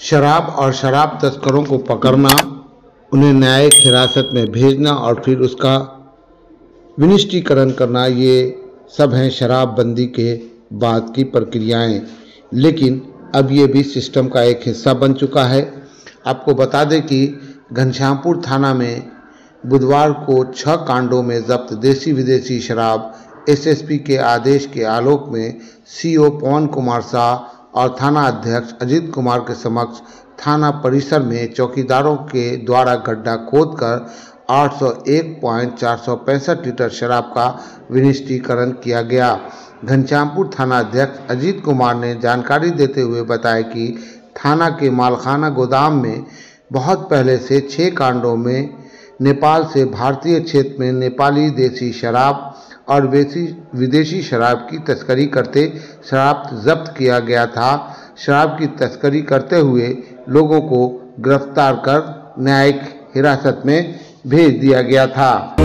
शराब और शराब तस्करों को पकड़ना, उन्हें न्यायिक हिरासत में भेजना और फिर उसका विनिष्टीकरण करना, ये सब हैं शराबबंदी के बाद की प्रक्रियाएं। लेकिन अब ये भी सिस्टम का एक हिस्सा बन चुका है। आपको बता दें कि घनश्यामपुर थाना में बुधवार को 6 कांडों में जब्त देसी विदेशी शराब एसएसपी के आदेश के आलोक में सीओ पवन कुमार शाह और थाना अध्यक्ष अजीत कुमार के समक्ष थाना परिसर में चौकीदारों के द्वारा गड्ढा खोदकर 801.465 लीटर शराब का विनिष्टीकरण किया गया। घनश्यामपुर थाना अध्यक्ष अजीत कुमार ने जानकारी देते हुए बताया कि थाना के मालखाना गोदाम में बहुत पहले से 6 कांडों में नेपाल से भारतीय क्षेत्र में नेपाली देसी शराब और विदेशी शराब की तस्करी करते शराब जब्त किया गया था। शराब की तस्करी करते हुए लोगों को गिरफ्तार कर न्यायिक हिरासत में भेज दिया गया था।